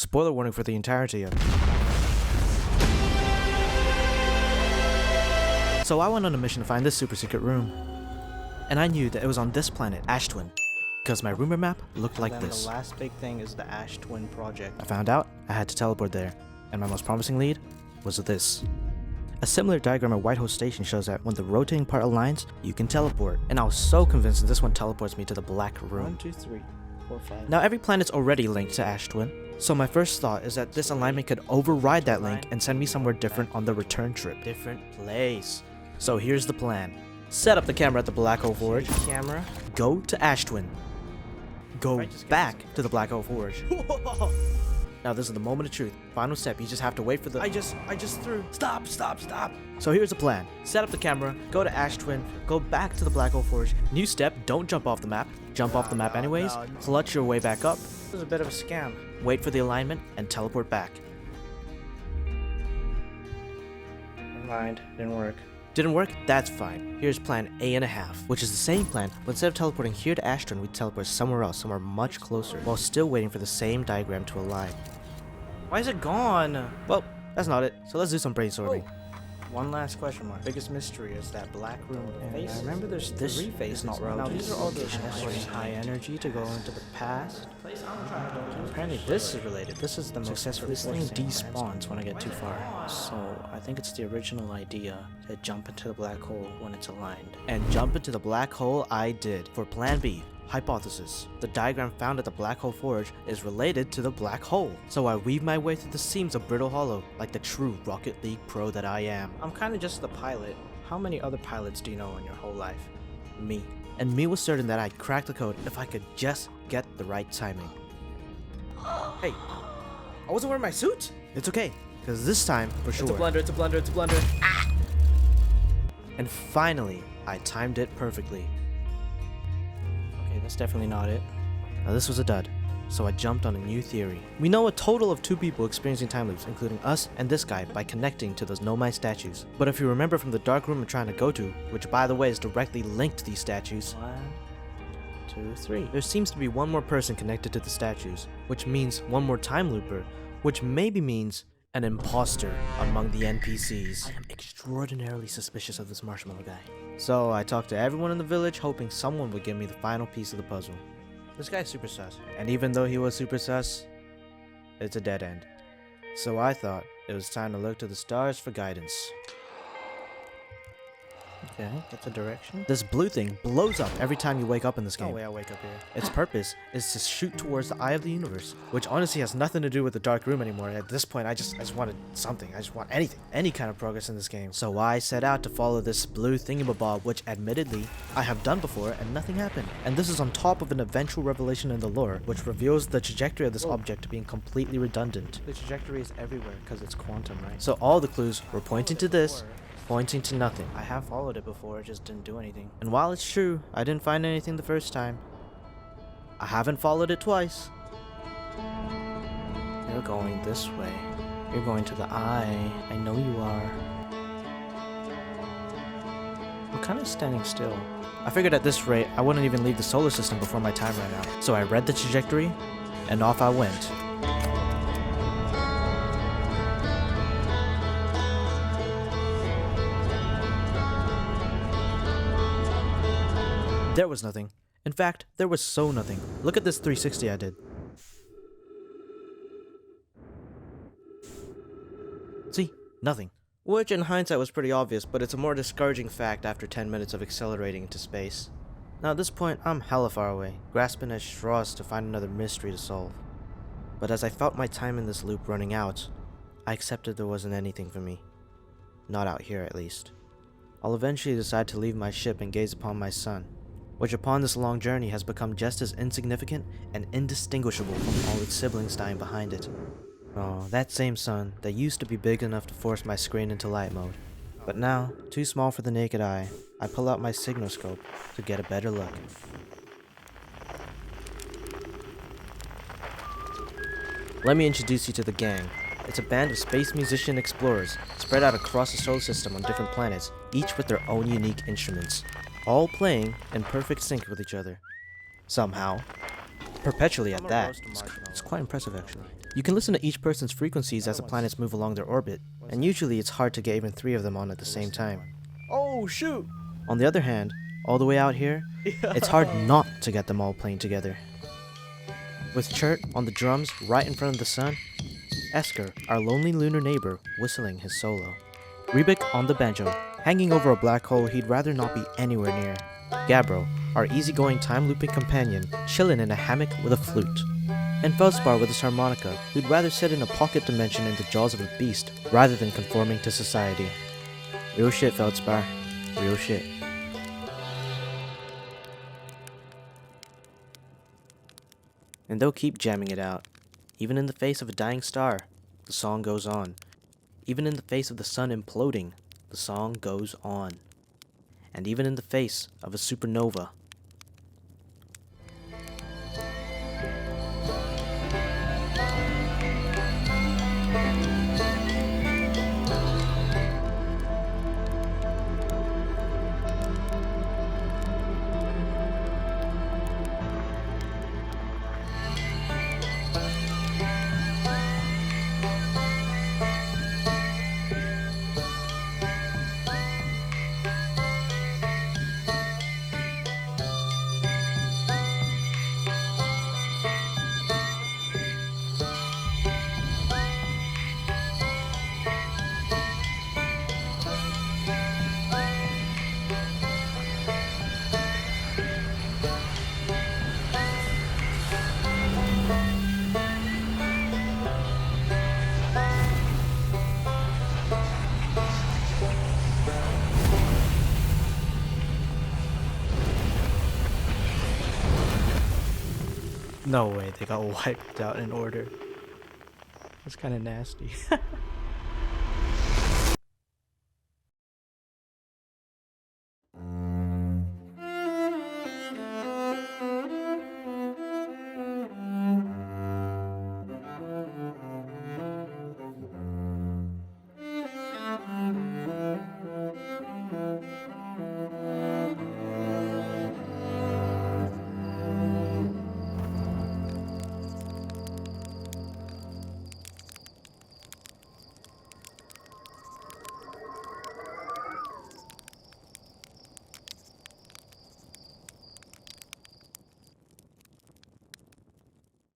Spoiler warning for the entirety of it. So I went on a mission to find this super secret room. And I knew that it was on this planet, Ash Twin, because my rumor map looked like this. The last big thing is the Ash Twin project. I found out I had to teleport there, and my most promising lead was this. A similar diagram at Whitehall Station shows that when the rotating part aligns, you can teleport. And I was so convinced that this one teleports me to the Black Room. 1, 2, 3, 4, 5. Now every planet's already linked to Ash Twin, so my first thought is that this alignment could override that link and send me somewhere different on the return trip. Different place. So here's the plan. Set up the camera at the Black Hole Forge. Camera. Go to Ash Twin. Go back to the Black Hole Forge. Now this is the moment of truth. Final step, you just have to wait for the— I just threw. Stop. So here's the plan. Set up the camera, go to Ash Twin, go back to the Black Hole Forge. New step, don't jump off the map. Jump off the map anyways. Clutch your way back up. This is a bit of a scam. Wait for the alignment and teleport back. Never mind, didn't work. Didn't work? That's fine. Here's plan A.5, which is the same plan, but instead of teleporting here to Ash Twin, we teleport somewhere else, somewhere much closer, while still waiting for the same diagram to align. Why is it gone? Well, that's not it, so let's do some brainstorming. One last question mark. Biggest mystery is that Black Room with faces. I remember there's This 3 faces. is not Now relevant. these are all those necessary high energy to go into the past. Apparently this is related. This is the most successful. This thing despawns when I get too far. So I think it's the original idea to jump into the black hole when it's aligned. And jump into the black hole I did. For plan B, hypothesis. The diagram found at the Black Hole Forge is related to the black hole. So I weave my way through the seams of Brittle Hollow like the true Rocket League pro that I am. I'm kind of just the pilot. How many other pilots do you know in your whole life? Me. And me was certain that I'd crack the code if I could just get the right timing. Hey, I wasn't wearing my suit! It's okay, because this time, for sure. It's a blunder. And finally, I timed it perfectly. Okay, that's definitely not it. Now this was a dud, so I jumped on a new theory. We know a total of 2 people experiencing time loops, including us and this guy, by connecting to those Nomai statues. But if you remember from the dark room I'm trying to go to, which by the way is directly linked to these statues, 1, 2, 3. there seems to be one more person connected to the statues, which means one more time looper, which maybe means an imposter among the NPCs. I am extraordinarily suspicious of this marshmallow guy. So I talked to everyone in the village, hoping someone would give me the final piece of the puzzle. This guy's super sus. And even though he was super sus, it's a dead end. So I thought it was time to look to the stars for guidance. Okay, that's a direction. This blue thing blows up every time you wake up in this No game. way I wake up here. Its purpose is to shoot towards the eye of the universe, which honestly has nothing to do with the dark room anymore. At this point, I just wanted something. I just want anything, any kind of progress in this game. So I set out to follow this blue thingamabob, which admittedly I have done before and nothing happened. And this is on top of an eventual revelation in the lore, which reveals the trajectory of this object being completely redundant. The trajectory is everywhere because it's quantum, right? So all the clues were pointing to this, pointing to nothing. I have followed it before, it just didn't do anything. And while it's true, I didn't find anything the first time, I haven't followed it twice. You're going this way. You're going to the eye. I know you are. I'm kind of standing still. I figured at this rate, I wouldn't even leave the solar system before my time ran out. So I read the trajectory, and off I went. There was nothing. In fact, there was so nothing. Look at this 360 I did. See? Nothing. Which in hindsight was pretty obvious, but it's a more discouraging fact after 10 minutes of accelerating into space. Now at this point, I'm hella far away, grasping at straws to find another mystery to solve. But as I felt my time in this loop running out, I accepted there wasn't anything for me. Not out here, at least. I'll eventually decide to leave my ship and gaze upon my sun, which upon this long journey has become just as insignificant and indistinguishable from all its siblings dying behind it. Oh, that same sun that used to be big enough to force my screen into light mode. But now, too small for the naked eye, I pull out my signal scope to get a better look. Let me introduce you to the gang. It's a band of space musician explorers spread out across the solar system on different planets, each with their own unique instruments, all playing in perfect sync with each other. Somehow. Perpetually at that. It's quite impressive actually. You can listen to each person's frequencies as the planets move along their orbit, and usually it's hard to get even 3 of them on at the same time. Oh, shoot! On the other hand, all the way out here, it's hard not to get them all playing together. With Chert on the drums right in front of the sun, Esker, our lonely lunar neighbor, whistling his solo. Rybik on the banjo, hanging over a black hole he'd rather not be anywhere near. Gabbro, our easygoing time-looping companion, chillin' in a hammock with a flute. And Feldspar with his harmonica, who'd rather sit in a pocket dimension in the jaws of a beast rather than conforming to society. Real shit, Feldspar. Real shit. And they'll keep jamming it out. Even in the face of a dying star, the song goes on. Even in the face of the sun imploding, the song goes on. And even in the face of a supernova. No way, they got wiped out in order. That's kind of nasty.